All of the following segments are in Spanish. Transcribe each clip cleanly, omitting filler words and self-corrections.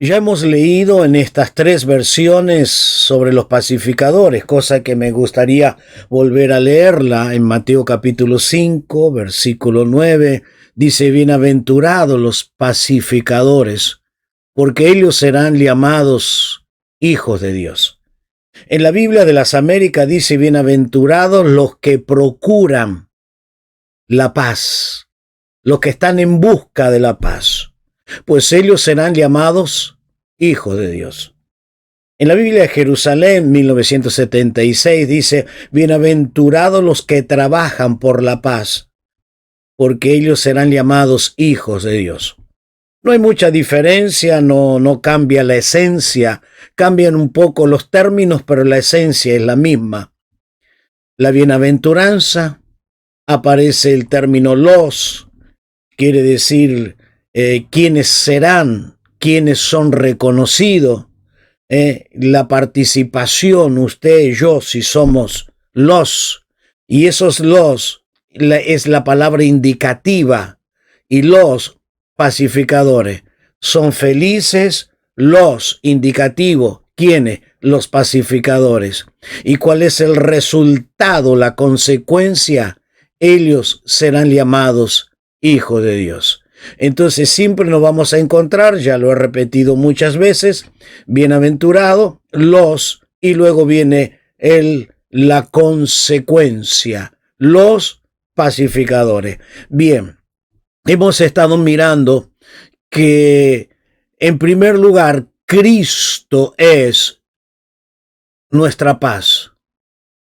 Ya hemos leído en estas tres versiones sobre los pacificadores, cosa que me gustaría volver a leerla en Mateo capítulo 5, versículo 9. Dice, bienaventurados los pacificadores, porque ellos serán llamados hijos de Dios. En la Biblia de las Américas dice, bienaventurados los que procuran la paz, los que están en busca de la paz, pues ellos serán llamados hijos de Dios. En la Biblia de Jerusalén, 1976, dice, bienaventurados los que trabajan por la paz, porque ellos serán llamados hijos de Dios. No hay mucha diferencia, no cambia la esencia, cambian un poco los términos, pero la esencia es la misma. La bienaventuranza, aparece el término los, quiere decir quiénes serán, quiénes son reconocidos, la participación, usted y yo, si somos los, y esos los es la palabra indicativa, y los pacificadores son felices, los indicativos, ¿quiénes? Los pacificadores. ¿Y cuál es el resultado, la consecuencia? Ellos serán llamados hijos de Dios. Entonces siempre nos vamos a encontrar, ya lo he repetido muchas veces, bienaventurado, los, y luego viene la consecuencia, los pacificadores. Bien, hemos estado mirando que en primer lugar, Cristo es nuestra paz.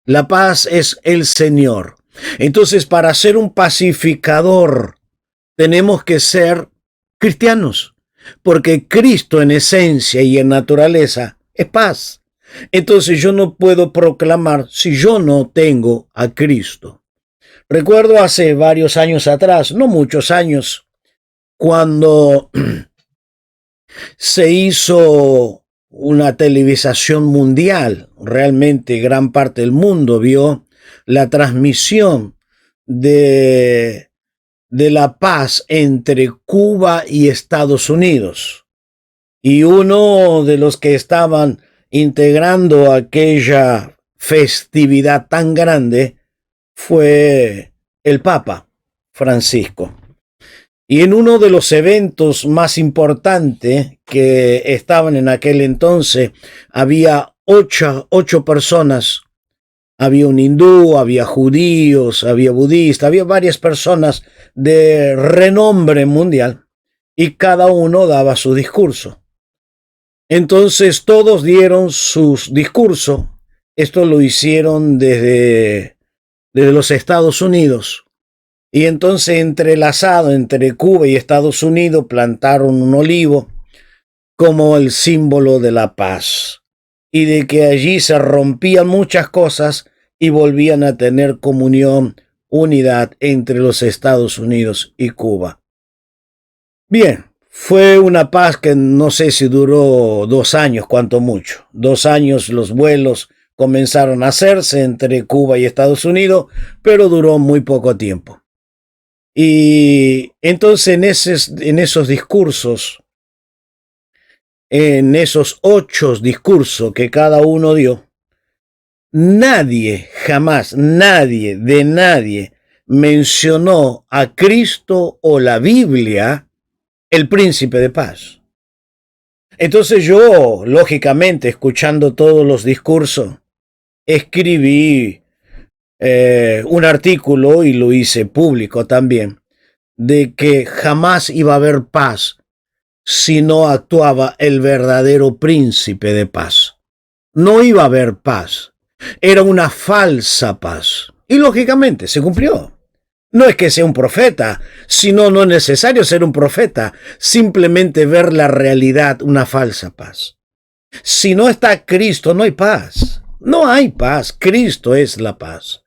La paz es el Señor. Entonces, para ser un pacificador, tenemos que ser cristianos, porque Cristo en esencia y en naturaleza es paz. Entonces yo no puedo proclamar si yo no tengo a Cristo. Recuerdo hace varios años atrás, no muchos años, cuando se hizo una televisación mundial, realmente gran parte del mundo vio la transmisión de la paz entre Cuba y Estados Unidos. Y uno de los que estaban integrando aquella festividad tan grande fue el Papa Francisco. Y en uno de los eventos más importantes que estaban en aquel entonces, había ocho personas. Había un hindú, había judíos, había budistas, había varias personas de renombre mundial y cada uno daba su discurso. Entonces todos dieron sus discursos. Esto lo hicieron desde los Estados Unidos. Y entonces entrelazado entre Cuba y Estados Unidos plantaron un olivo como el símbolo de la paz y de que allí se rompían muchas cosas y volvían a tener comunión, unidad entre los Estados Unidos y Cuba. Bien, fue una paz que no sé si duró 2 años, cuanto mucho. 2 años los vuelos comenzaron a hacerse entre Cuba y Estados Unidos, pero duró muy poco tiempo. Y entonces en esos discursos, en esos 8 discursos que cada uno dio, nadie, jamás, nadie mencionó a Cristo o la Biblia, el príncipe de paz. Entonces yo, lógicamente, escuchando todos los discursos, escribí un artículo y lo hice público también, de que jamás iba a haber paz si no actuaba el verdadero príncipe de paz. No iba a haber paz. Era una falsa paz. Y lógicamente se cumplió. No es que sea un profeta, sino no es necesario ser un profeta, simplemente ver la realidad, una falsa paz. Si no está Cristo, no hay paz. No hay paz. Cristo es la paz.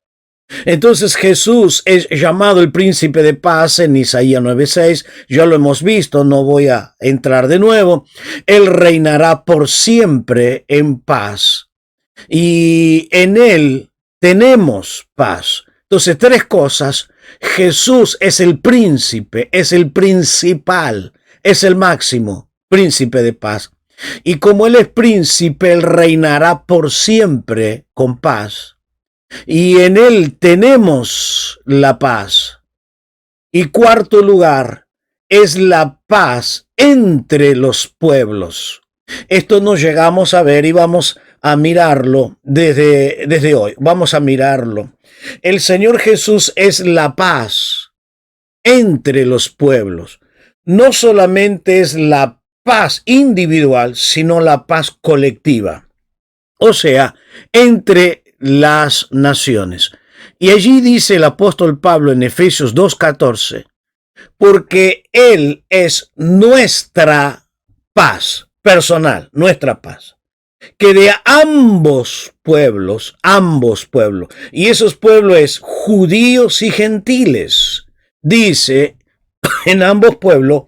Entonces Jesús es llamado el príncipe de paz en Isaías 9:6, ya lo hemos visto, no voy a entrar de nuevo. Él reinará por siempre en paz y en él tenemos paz. Entonces, 3 cosas: Jesús es el príncipe, es el principal, es el máximo príncipe de paz. Y como Él es príncipe, Él reinará por siempre con paz. Y en Él tenemos la paz. Y cuarto lugar, es la paz entre los pueblos. Esto nos llegamos a ver y vamos a mirarlo desde hoy. Vamos a mirarlo. El Señor Jesús es la paz entre los pueblos. No solamente es la paz individual, sino la paz colectiva. O sea, entre las naciones. Y allí dice el apóstol Pablo en Efesios 2:14, porque Él es nuestra paz personal, nuestra paz, que de ambos pueblos, y esos pueblos es judíos y gentiles, dice en ambos pueblos,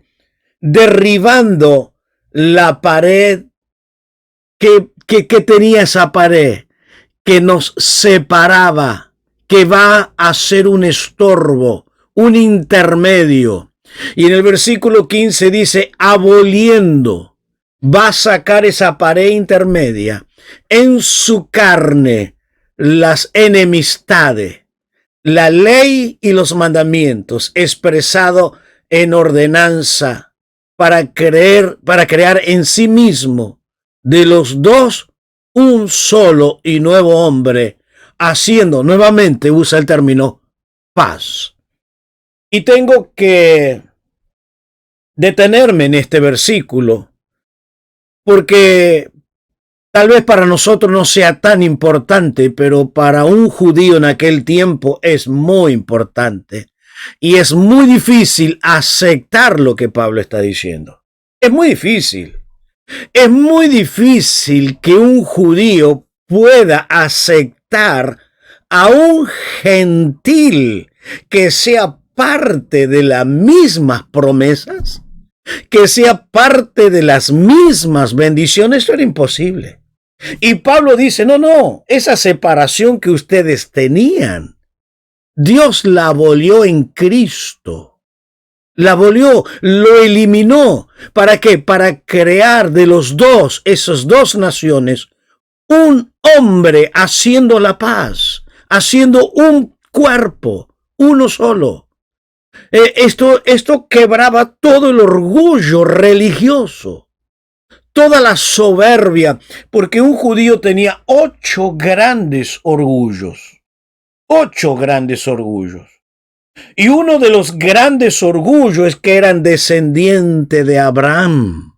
derribando la pared que tenía esa pared, que nos separaba, que va a ser un estorbo, un intermedio. Y en el versículo 15 dice, aboliendo, va a sacar esa pared intermedia en su carne las enemistades, la ley y los mandamientos expresado en ordenanza para crear en sí mismo de los dos un solo y nuevo hombre, haciendo nuevamente, usa el término, paz. Y tengo que detenerme en este versículo, porque tal vez para nosotros no sea tan importante, pero para un judío en aquel tiempo es muy importante. Y es muy difícil aceptar lo que Pablo está diciendo. Es muy difícil. Es muy difícil que un judío pueda aceptar a un gentil que sea parte de las mismas promesas, que sea parte de las mismas bendiciones. Esto era imposible. Y Pablo dice, no, esa separación que ustedes tenían, Dios la abolió en Cristo. La abolió, lo eliminó. ¿Para qué? Para crear de los dos, esas dos naciones, un hombre haciendo la paz, haciendo un cuerpo, uno solo. Esto quebraba todo el orgullo religioso, toda la soberbia, porque un judío tenía 8 grandes orgullos. 8 grandes orgullos. Y uno de los grandes orgullos es que eran descendientes de Abraham.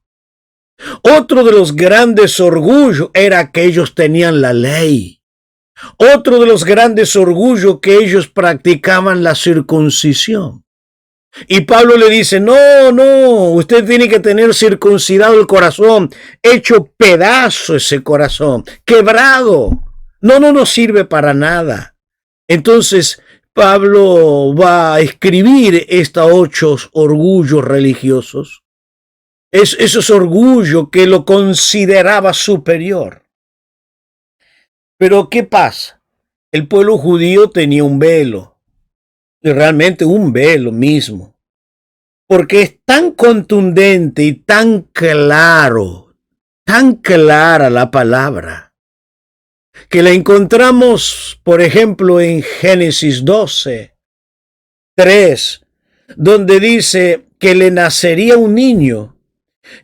Otro de los grandes orgullos era que ellos tenían la ley. Otro de los grandes orgullos que ellos practicaban la circuncisión. Y Pablo le dice, no, usted tiene que tener circuncidado el corazón, hecho pedazo ese corazón, quebrado. No sirve para nada. Entonces, Pablo va a escribir estos 8 orgullos religiosos. Esos orgullos que lo consideraba superior. Pero ¿qué pasa? El pueblo judío tenía un velo. Y realmente un velo mismo. Porque es tan contundente y tan claro, tan clara la palabra, que la encontramos, por ejemplo, en Génesis 12:3, donde dice que le nacería un niño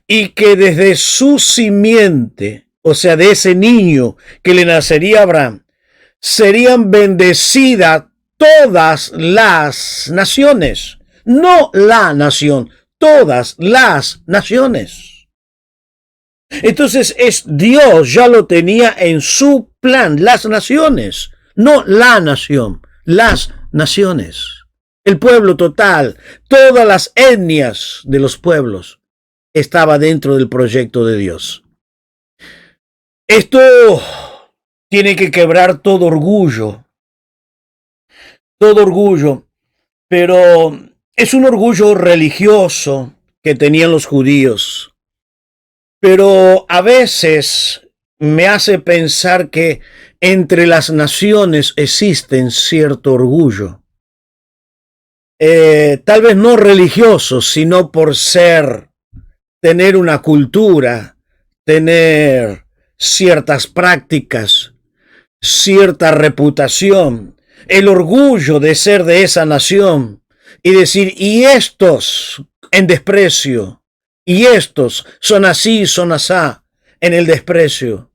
y que desde su simiente, o sea, de ese niño que le nacería a Abraham, serían bendecidas todas las naciones. No la nación, todas las naciones. Entonces Dios ya lo tenía en su plan, las naciones, no la nación, las naciones. El pueblo total, todas las etnias de los pueblos estaba dentro del proyecto de Dios. Esto tiene que quebrar todo orgullo, pero es un orgullo religioso que tenían los judíos. Pero a veces me hace pensar que entre las naciones existen cierto orgullo. Tal vez no religioso, sino por tener una cultura, tener ciertas prácticas, cierta reputación, el orgullo de ser de esa nación y decir, y estos en desprecio, y estos son así, son asá, en el desprecio.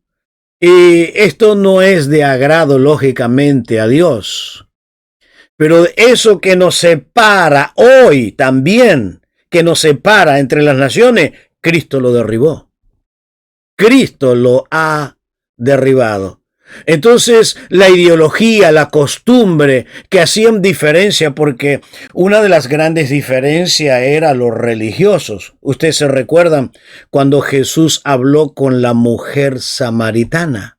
Y esto no es de agrado, lógicamente, a Dios. Pero eso que nos separa hoy también, que nos separa entre las naciones, Cristo lo derribó. Cristo lo ha derribado. Entonces, la ideología, la costumbre que hacían diferencia, porque una de las grandes diferencias era los religiosos. Ustedes se recuerdan cuando Jesús habló con la mujer samaritana.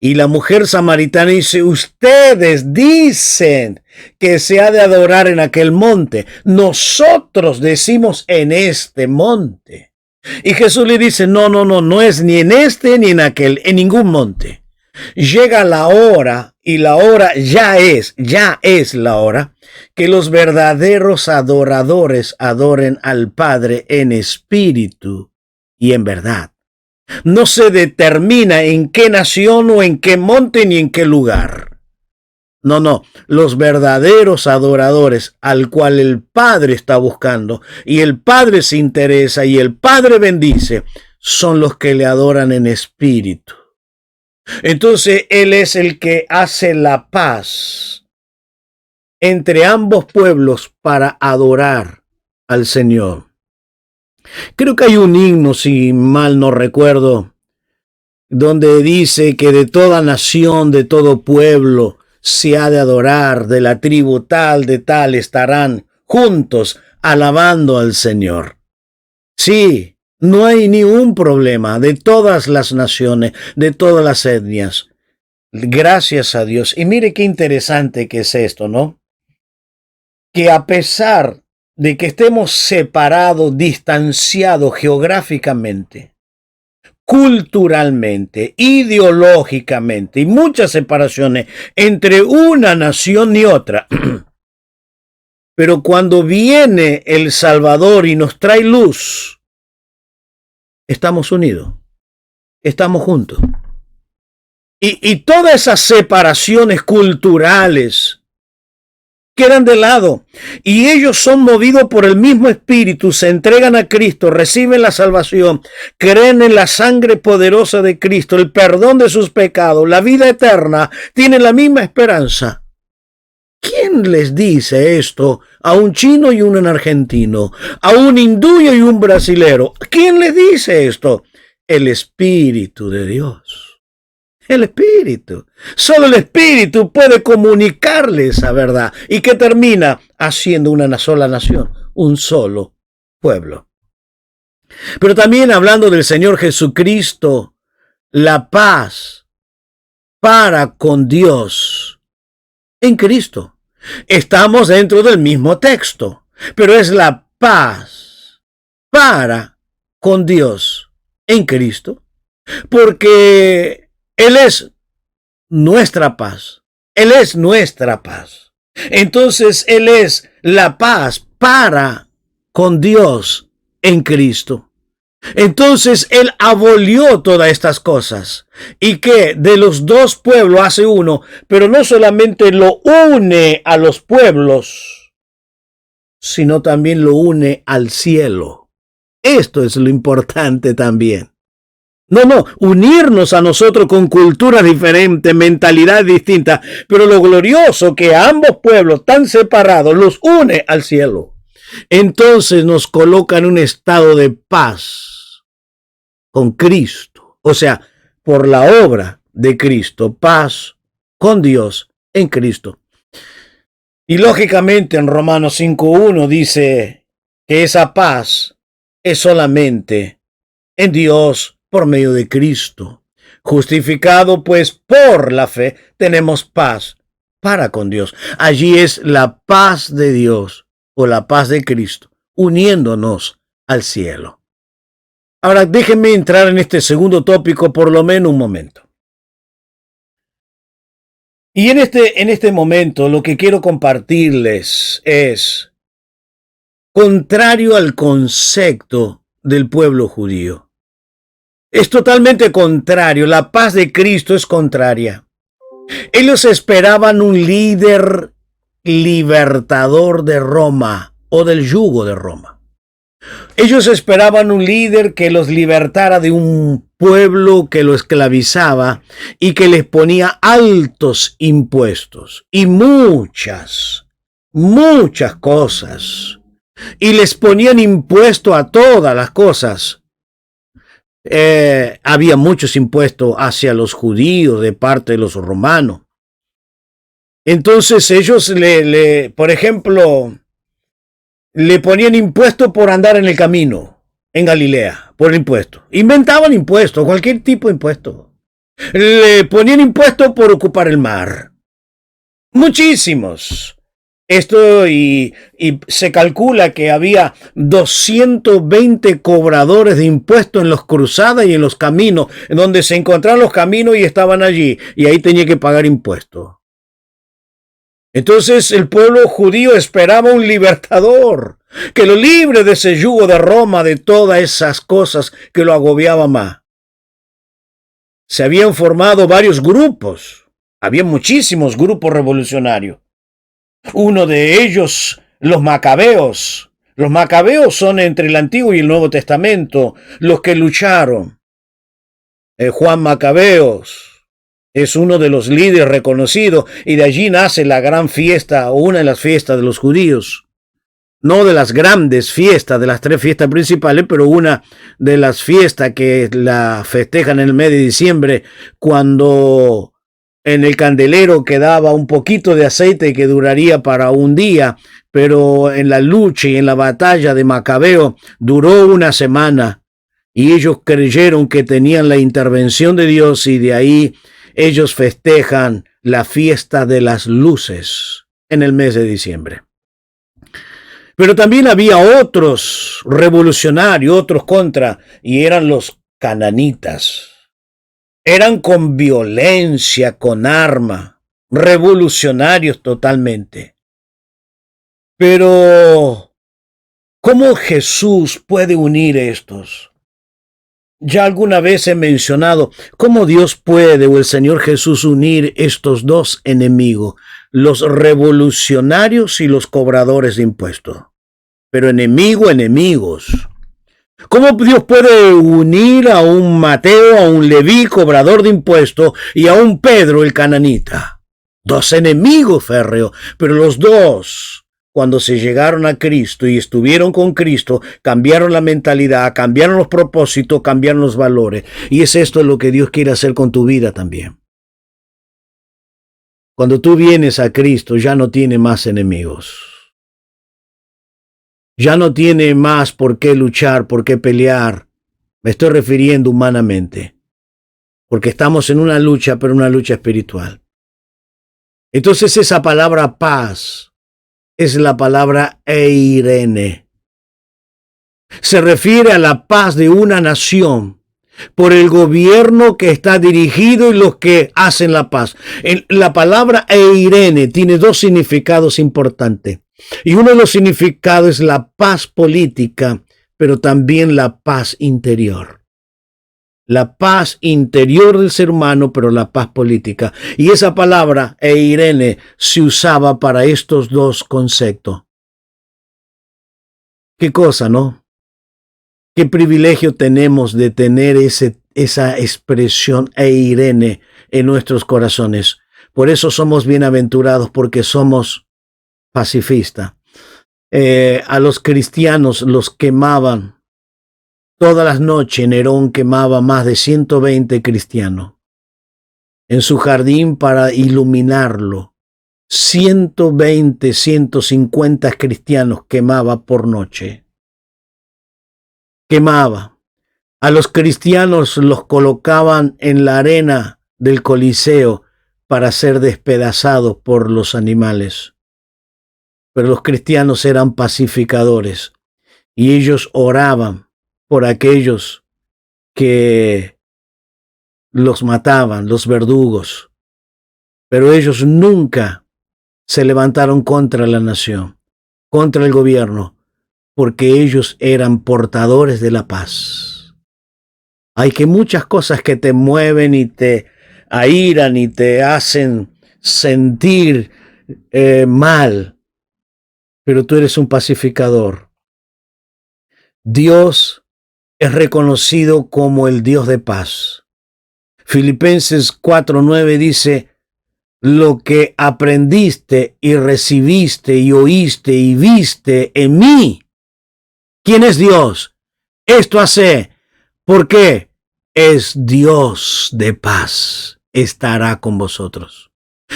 Y la mujer samaritana dice, ustedes dicen que se ha de adorar en aquel monte. Nosotros decimos en este monte. Y Jesús le dice, no es ni en este ni en aquel, en ningún monte. Llega la hora, y la hora ya es la hora, que los verdaderos adoradores adoren al Padre en espíritu y en verdad. No se determina en qué nación o en qué monte ni en qué lugar. No, los verdaderos adoradores al cual el Padre está buscando y el Padre se interesa y el Padre bendice, son los que le adoran en espíritu. Entonces Él es el que hace la paz entre ambos pueblos para adorar al Señor. Creo que hay un himno, si mal no recuerdo, donde dice que de toda nación, de todo pueblo, se ha de adorar, de la tribu tal, de tal, estarán juntos alabando al Señor. Sí, no hay ni un problema, de todas las naciones, de todas las etnias. Gracias a Dios. Y mire qué interesante que es esto, ¿no? Que a pesar de que estemos separados, distanciados geográficamente, culturalmente, ideológicamente y muchas separaciones entre una nación y otra. Pero cuando viene el Salvador y nos trae luz, estamos unidos, estamos juntos. Y todas esas separaciones culturales quedan de lado y ellos son movidos por el mismo espíritu, se entregan a Cristo, reciben la salvación, creen en la sangre poderosa de Cristo, el perdón de sus pecados, la vida eterna, tienen la misma esperanza. ¿Quién les dice esto a un chino y un argentino, a un hindú y un brasilero? ¿Quién les dice esto? El Espíritu de Dios. El Espíritu. Solo el Espíritu puede comunicarle esa verdad. ¿Y que termina? Haciendo una sola nación, un solo pueblo. Pero también hablando del Señor Jesucristo, la paz para con Dios en Cristo. Estamos dentro del mismo texto, pero es la paz para con Dios en Cristo, porque Él es nuestra paz. Él es nuestra paz. Entonces, Él es la paz para con Dios en Cristo. Entonces, Él abolió todas estas cosas. Y que de los dos pueblos hace uno, pero no solamente lo une a los pueblos, sino también lo une al cielo. Esto es lo importante también. No, unirnos a nosotros con culturas diferentes, mentalidad distinta, pero lo glorioso que a ambos pueblos tan separados los une al cielo. Entonces nos coloca en un estado de paz con Cristo, o sea, por la obra de Cristo, paz con Dios en Cristo. Y lógicamente en Romanos 5:1 dice que esa paz es solamente en Dios, por medio de Cristo. Justificado pues por la fe, tenemos paz para con Dios. Allí es la paz de Dios o la paz de Cristo, uniéndonos al cielo. Ahora déjenme entrar en este segundo tópico por lo menos un momento. Y en este momento lo que quiero compartirles es contrario al concepto del pueblo judío. Es totalmente contrario. La paz de Cristo es contraria. Ellos esperaban un líder libertador de Roma o del yugo de Roma. Ellos esperaban un líder que los libertara de un pueblo que lo esclavizaba y que les ponía altos impuestos y muchas cosas. Y les ponían impuesto a todas las cosas. Había muchos impuestos hacia los judíos de parte de los romanos. Entonces ellos por ejemplo, le ponían impuesto por andar en el camino en Galilea, por impuesto. Inventaban impuestos, cualquier tipo de impuesto. Le ponían impuesto por ocupar el mar. Muchísimos. Esto y se calcula que había 220 cobradores de impuestos en las cruzadas y en los caminos, en donde se encontraban los caminos y estaban allí, y ahí tenía que pagar impuestos. Entonces el pueblo judío esperaba un libertador, que lo libre de ese yugo de Roma, de todas esas cosas que lo agobiaban más. Se habían formado varios grupos, había muchísimos grupos revolucionarios. Uno de ellos, los macabeos. Los macabeos son entre el Antiguo y el Nuevo Testamento los que lucharon. Juan Macabeos es uno de los líderes reconocidos y de allí nace la gran fiesta o una de las fiestas de los judíos. No de las grandes fiestas, de las 3 fiestas principales, pero una de las fiestas que la festejan en el mes de diciembre, cuando en el candelero quedaba un poquito de aceite que duraría para un día, pero en la lucha y en la batalla de Macabeo duró una semana y ellos creyeron que tenían la intervención de Dios y de ahí ellos festejan la fiesta de las luces en el mes de diciembre. Pero también había otros revolucionarios, otros contra, y eran los cananitas. Eran con violencia, con arma, revolucionarios totalmente. Pero, ¿cómo Jesús puede unir estos? Ya alguna vez he mencionado cómo Dios puede o el Señor Jesús unir estos dos enemigos, los revolucionarios y los cobradores de impuestos. Pero enemigos. ¿Cómo Dios puede unir a un Mateo, a un Leví, cobrador de impuestos, y a un Pedro, el cananita? Dos enemigos férreos, pero los dos, cuando se llegaron a Cristo y estuvieron con Cristo, cambiaron la mentalidad, cambiaron los propósitos, cambiaron los valores. Y es esto lo que Dios quiere hacer con tu vida también. Cuando tú vienes a Cristo, ya no tiene más enemigos. Ya no tiene más por qué luchar, por qué pelear. Me estoy refiriendo humanamente. Porque estamos en una lucha, pero una lucha espiritual. Entonces esa palabra paz es la palabra eirene. Se refiere a la paz de una nación por el gobierno que está dirigido y los que hacen la paz. La palabra eirene tiene 2 significados importantes. Y uno de los significados es la paz política, pero también la paz interior. La paz interior del ser humano, pero la paz política. Y esa palabra, eirene, se usaba para estos 2 conceptos. Qué cosa, ¿no? Qué privilegio tenemos de tener esa expresión eirene en nuestros corazones. Por eso somos bienaventurados, porque somos pacifista. A los cristianos los quemaban. Todas las noches Nerón quemaba más de 120 cristianos en su jardín para iluminarlo. 120, 150 cristianos quemaba por noche. Quemaba. A los cristianos los colocaban en la arena del Coliseo para ser despedazados por los animales. Pero los cristianos eran pacificadores y ellos oraban por aquellos que los mataban, los verdugos. Pero ellos nunca se levantaron contra la nación, contra el gobierno, porque ellos eran portadores de la paz. Hay que muchas cosas que te mueven y te airan y te hacen sentir mal, pero tú eres un pacificador. Dios es reconocido como el Dios de paz. Filipenses 4:9 dice, lo que aprendiste y recibiste y oíste y viste en mí. ¿Quién es Dios? Esto hace. ¿Por qué? Es Dios de paz. Estará con vosotros.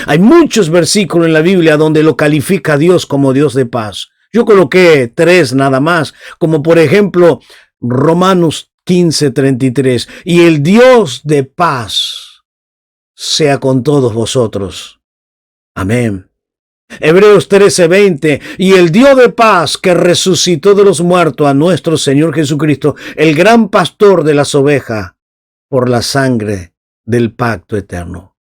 Hay muchos versículos en la Biblia donde lo califica a Dios como Dios de paz. Yo coloqué 3 nada más, como por ejemplo Romanos 15:33. Y el Dios de paz sea con todos vosotros. Amén. Hebreos 13:20. Y el Dios de paz que resucitó de los muertos a nuestro Señor Jesucristo, el gran pastor de las ovejas, por la sangre del pacto eterno.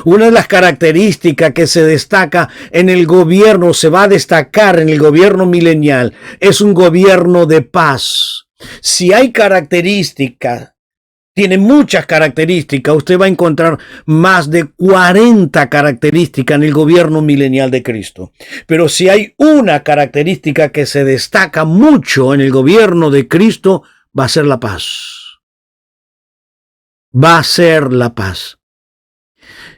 Una de las características que se destaca en el gobierno, se va a destacar en el gobierno milenial, es un gobierno de paz. Si hay características, tiene muchas características, usted va a encontrar más de 40 características en el gobierno milenial de Cristo. Pero si hay una característica que se destaca mucho en el gobierno de Cristo, va a ser la paz. Va a ser la paz.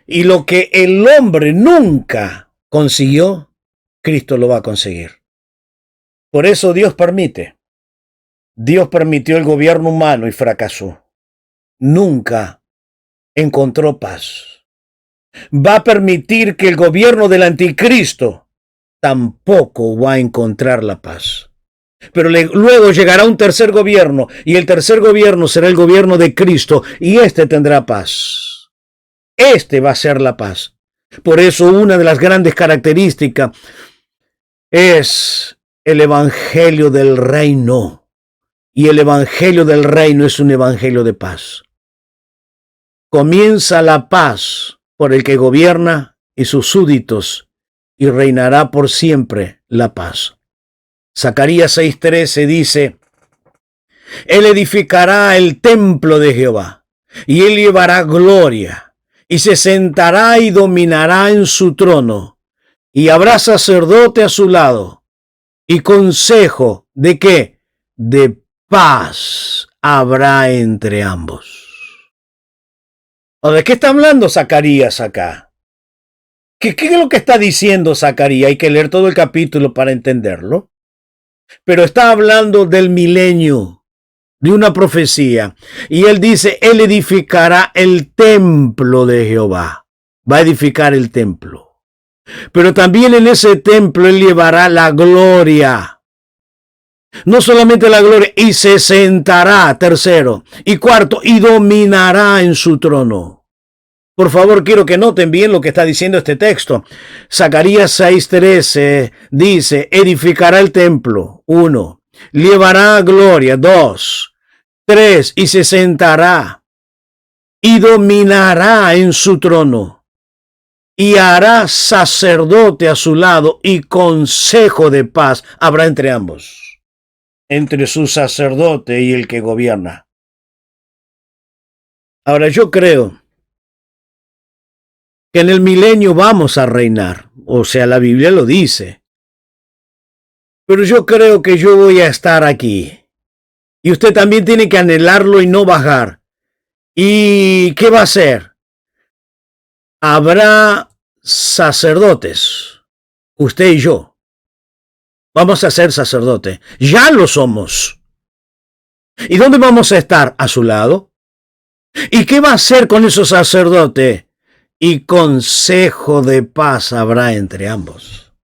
Y lo que el hombre nunca consiguió, Cristo lo va a conseguir. Por eso Dios permite. Dios permitió el gobierno humano y fracasó. Nunca encontró paz. Va a permitir que el gobierno del anticristo tampoco va a encontrar la paz. Pero luego llegará un tercer gobierno, y el tercer gobierno será el gobierno de Cristo, y este tendrá paz. Este va a ser la paz. Por eso una de las grandes características es el evangelio del reino. Y el evangelio del reino es un evangelio de paz. Comienza la paz por el que gobierna y sus súbditos, y reinará por siempre la paz. Zacarías 6:13 dice, Él edificará el templo de Jehová, y Él llevará gloria, y se sentará y dominará en su trono, y habrá sacerdote a su lado, y consejo ¿de qué? De paz habrá entre ambos. ¿De qué está hablando Zacarías acá? ¿Qué es lo que está diciendo Zacarías? Hay que leer todo el capítulo para entenderlo. Pero está hablando del milenio, de una profecía. Y él dice, él edificará el templo de Jehová. Va a edificar el templo. Pero también en ese templo él llevará la gloria. No solamente la gloria, y se sentará, tercero. Y cuarto, y dominará en su trono. Por favor, quiero que noten bien lo que está diciendo este texto. Zacarías 6:13 dice, edificará el templo, 1. Llevará gloria, 2. 3. Y se sentará y dominará en su trono. Y hará sacerdote a su lado y consejo de paz habrá entre ambos. Entre su sacerdote y el que gobierna. Ahora yo creo que en el milenio vamos a reinar. O sea, la Biblia lo dice. Pero yo creo que yo voy a estar aquí. Y usted también tiene que anhelarlo y no bajar. ¿Y qué va a hacer? Habrá sacerdotes. Usted y yo. Vamos a ser sacerdotes. Ya lo somos. ¿Y dónde vamos a estar? A su lado. ¿Y qué va a hacer con esos sacerdotes? Y consejo de paz habrá entre ambos.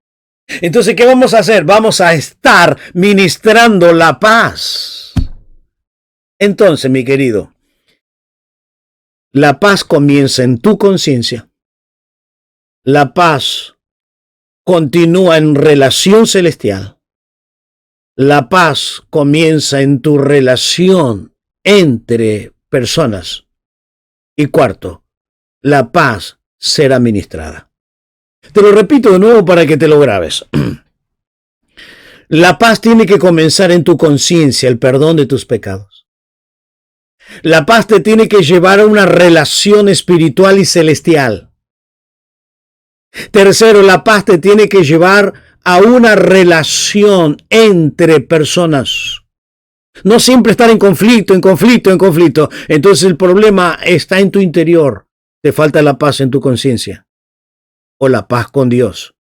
Entonces, ¿qué vamos a hacer? Vamos a estar ministrando la paz. Entonces, mi querido, la paz comienza en tu conciencia. La paz continúa en relación celestial. La paz comienza en tu relación entre personas. Y cuarto, la paz será ministrada. Te lo repito de nuevo para que te lo grabes. La paz tiene que comenzar en tu conciencia, el perdón de tus pecados. La paz te tiene que llevar a una relación espiritual y celestial. Tercero, la paz te tiene que llevar a una relación entre personas. No siempre estar en conflicto. Entonces el problema está en tu interior. Te falta la paz en tu conciencia o la paz con Dios,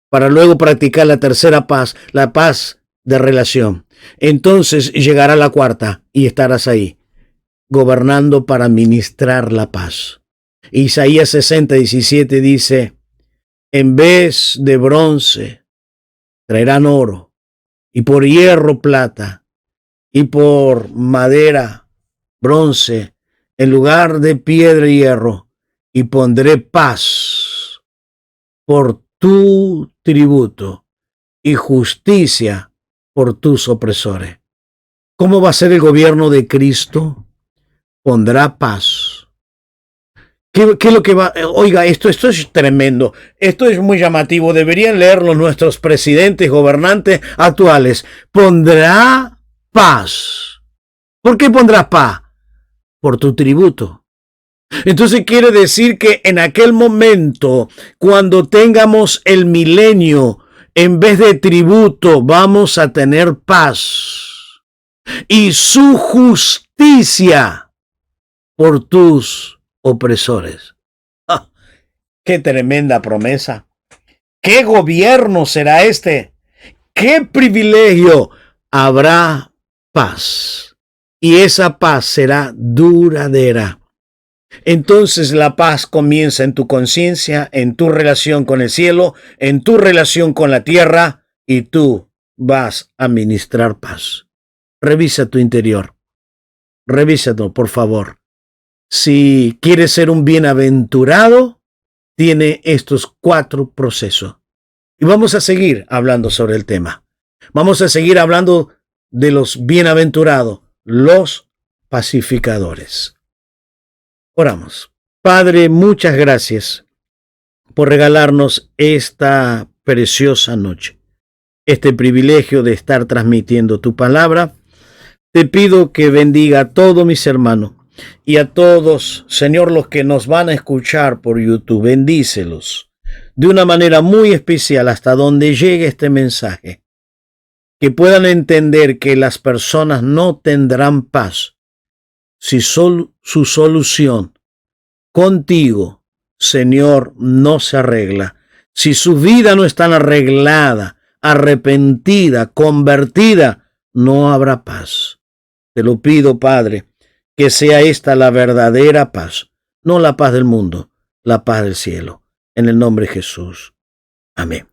para luego practicar la tercera paz, la paz de relación. Entonces llegará la cuarta y estarás ahí, gobernando para ministrar la paz. Isaías 60:17 dice, en vez de bronce traerán oro, y por hierro plata, y por madera bronce, en lugar de piedra y hierro, y pondré paz por tu tributo y justicia por tus opresores. ¿Cómo va a ser el gobierno de Cristo? Pondrá paz. ¿Qué es lo que va? Oiga, esto es tremendo. Esto es muy llamativo. Deberían leerlo nuestros presidentes, gobernantes actuales. Pondrá paz. ¿Por qué pondrás paz? Por tu tributo. Entonces quiere decir que en aquel momento, cuando tengamos el milenio, en vez de tributo, vamos a tener paz. Y su justicia por tus opresores. ¡Ah! ¡Qué tremenda promesa! ¿Qué gobierno será este? ¿Qué privilegio? Habrá paz. Y esa paz será duradera. Entonces la paz comienza en tu conciencia, en tu relación con el cielo, en tu relación con la tierra, y tú vas a ministrar paz. Revisa tu interior. Revísalo, por favor. Si quieres ser un bienaventurado, tiene estos 4 procesos. Y vamos a seguir hablando sobre el tema. Vamos a seguir hablando de los bienaventurados, los pacificadores. Oramos. Padre, muchas gracias por regalarnos esta preciosa noche, este privilegio de estar transmitiendo tu palabra. Te pido que bendiga a todos mis hermanos y a todos, Señor, los que nos van a escuchar por YouTube. Bendícelos de una manera muy especial hasta donde llegue este mensaje. Que puedan entender que las personas no tendrán paz si su solución contigo, Señor, no se arregla. Si su vida no está arreglada, arrepentida, convertida, no habrá paz. Te lo pido, Padre, que sea esta la verdadera paz, no la paz del mundo, la paz del cielo. En el nombre de Jesús. Amén.